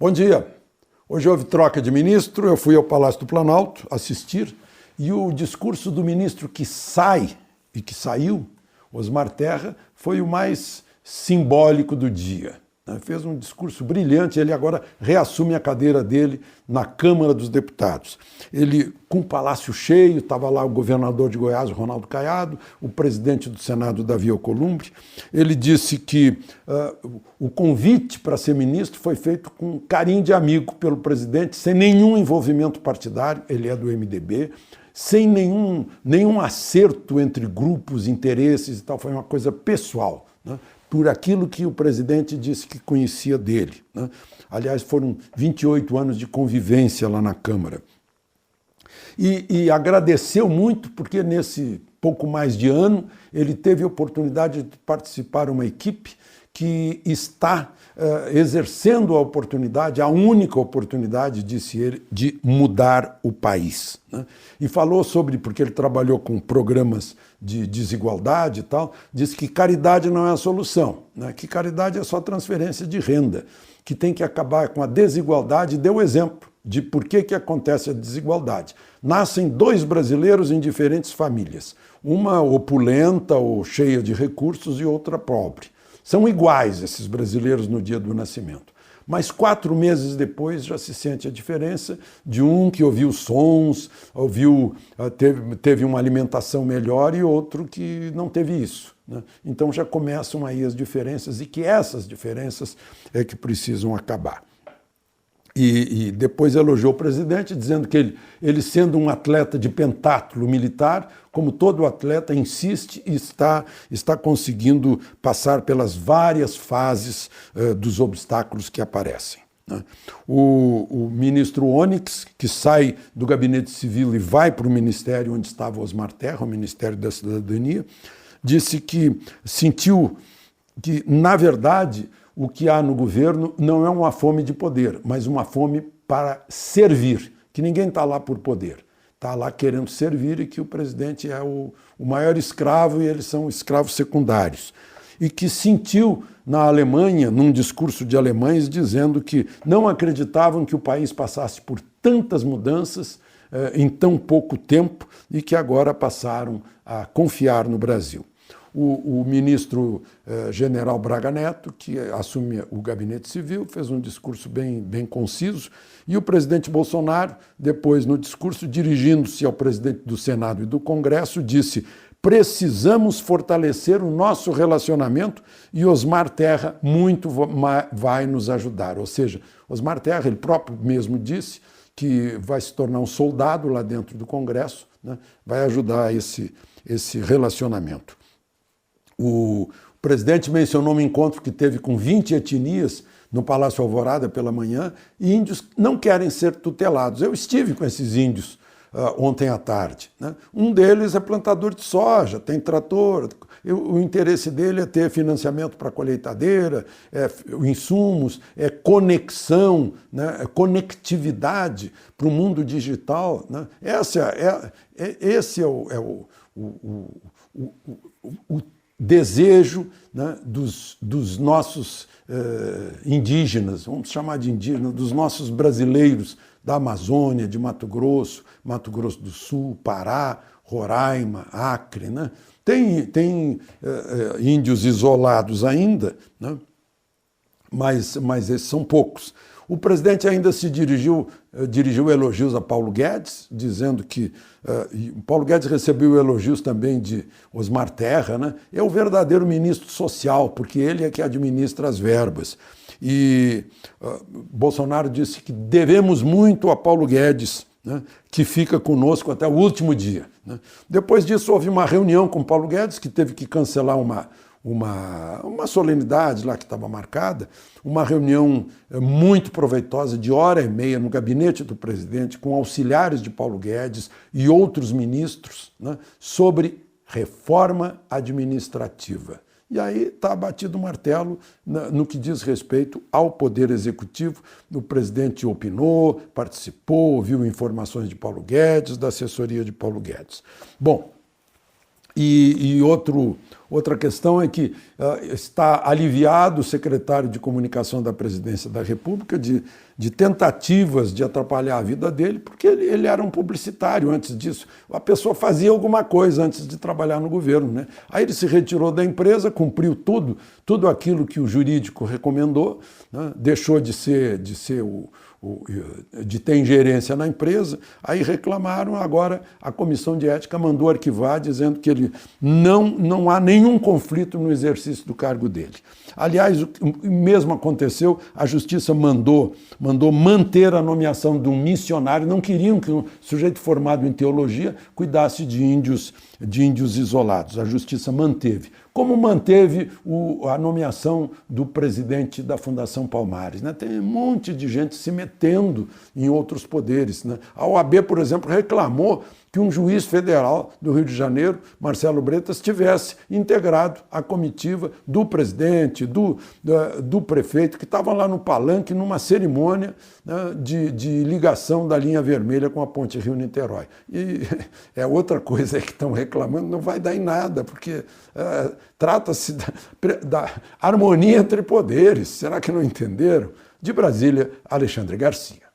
Bom dia. Hoje houve troca de ministro, eu fui ao Palácio do Planalto assistir e o discurso do ministro que sai e que saiu, Osmar Terra, foi o mais simbólico do dia. Fez um discurso brilhante, ele agora reassume a cadeira dele na Câmara dos Deputados. Ele, com o palácio cheio, estava lá o governador de Goiás, Ronaldo Caiado, o presidente do Senado, Davi Alcolumbre. Ele disse que o convite para ser ministro foi feito com carinho de amigo pelo presidente, sem nenhum envolvimento partidário, ele é do MDB, sem nenhum acerto entre grupos, interesses e tal, foi uma coisa pessoal, né? Por aquilo que o presidente disse que conhecia dele, né? Aliás, foram 28 anos de convivência lá na Câmara. E agradeceu muito porque nesse pouco mais de ano ele teve a oportunidade de participar de uma equipe que está exercendo a oportunidade, a única oportunidade, disse ele, de mudar o país, né? E falou sobre, porque ele trabalhou com programas de desigualdade e tal, disse que caridade não é a solução, né? Que caridade é só transferência de renda, que tem que acabar com a desigualdade, e deu exemplo de por que acontece a desigualdade. Nascem dois brasileiros em diferentes famílias, uma opulenta ou cheia de recursos e outra pobre. São iguais esses brasileiros no dia do nascimento. Mas 4 meses depois já se sente a diferença de um que ouviu sons, teve uma alimentação melhor e outro que não teve isso, né? Então já começam aí as diferenças e que essas diferenças é que precisam acabar. E depois elogiou o presidente, dizendo que ele sendo um atleta de pentátulo militar, como todo atleta, insiste e está conseguindo passar pelas várias fases dos obstáculos que aparecem, né? O ministro Onyx, que sai do gabinete civil e vai para o ministério onde estava Osmar Terra, o Ministério da Cidadania, disse que sentiu que, na verdade, o que há no governo não é uma fome de poder, mas uma fome para servir, que ninguém está lá por poder, está lá querendo servir e que o presidente é o maior escravo e eles são escravos secundários. E que sentiu na Alemanha, num discurso de alemães, dizendo que não acreditavam que o país passasse por tantas mudanças em tão pouco tempo e que agora passaram a confiar no Brasil. O ministro general Braga Neto, que assume o gabinete civil, fez um discurso bem conciso, e o presidente Bolsonaro, depois no discurso, dirigindo-se ao presidente do Senado e do Congresso, disse: precisamos fortalecer o nosso relacionamento e Osmar Terra muito vai nos ajudar. Ou seja, Osmar Terra, ele próprio mesmo disse que vai se tornar um soldado lá dentro do Congresso, né? Vai ajudar esse relacionamento. O presidente mencionou um encontro que teve com 20 etnias no Palácio Alvorada pela manhã, e índios não querem ser tutelados. Eu estive com esses índios ontem à tarde, né? Um deles é plantador de soja, tem trator, o interesse dele é ter financiamento para a colheitadeira, insumos, conexão, né? Conectividade para o mundo digital, né? Esse é o desejo, né, dos nossos indígenas, vamos chamar de indígenas, dos nossos brasileiros da Amazônia, de Mato Grosso do Sul, Pará, Roraima, Acre, né? Tem índios isolados ainda, né? Mas esses são poucos. O presidente ainda dirigiu elogios a Paulo Guedes, dizendo que Paulo Guedes recebeu elogios também de Osmar Terra, né? É o verdadeiro ministro social, porque ele é que administra as verbas. E Bolsonaro disse que devemos muito a Paulo Guedes, né? Que fica conosco até o último dia, né? Depois disso, houve uma reunião com Paulo Guedes, que teve que cancelar uma solenidade lá que estava marcada, uma reunião muito proveitosa de 1h30 no gabinete do presidente, com auxiliares de Paulo Guedes e outros ministros, né, sobre reforma administrativa. E aí está batido o martelo no que diz respeito ao Poder Executivo. O presidente opinou, participou, ouviu informações de Paulo Guedes, da assessoria de Paulo Guedes. Bom, e Outra questão é que está aliviado o secretário de Comunicação da Presidência da República de tentativas de atrapalhar a vida dele, porque ele era um publicitário antes disso. A pessoa fazia alguma coisa antes de trabalhar no governo, né? Aí ele se retirou da empresa, cumpriu tudo aquilo que o jurídico recomendou, né? Deixou de ter ingerência na empresa, aí reclamaram, agora a Comissão de Ética mandou arquivar, dizendo que ele não há nenhum conflito no exercício do cargo dele. Aliás, o mesmo aconteceu, a Justiça mandou manter a nomeação de um missionário, não queriam que um sujeito formado em teologia cuidasse de índios isolados, a Justiça manteve. Como manteve a nomeação do presidente da Fundação Palmares, né? Tem um monte de gente se metendo em outros poderes, né? A OAB, por exemplo, reclamou que um juiz federal do Rio de Janeiro, Marcelo Bretas, tivesse integrado a comitiva do presidente, do prefeito, que estavam lá no palanque numa cerimônia, né, de ligação da linha vermelha com a ponte Rio-Niterói. E é outra coisa que estão reclamando, não vai dar em nada, porque trata-se da harmonia entre poderes. Será que não entenderam? De Brasília, Alexandre Garcia.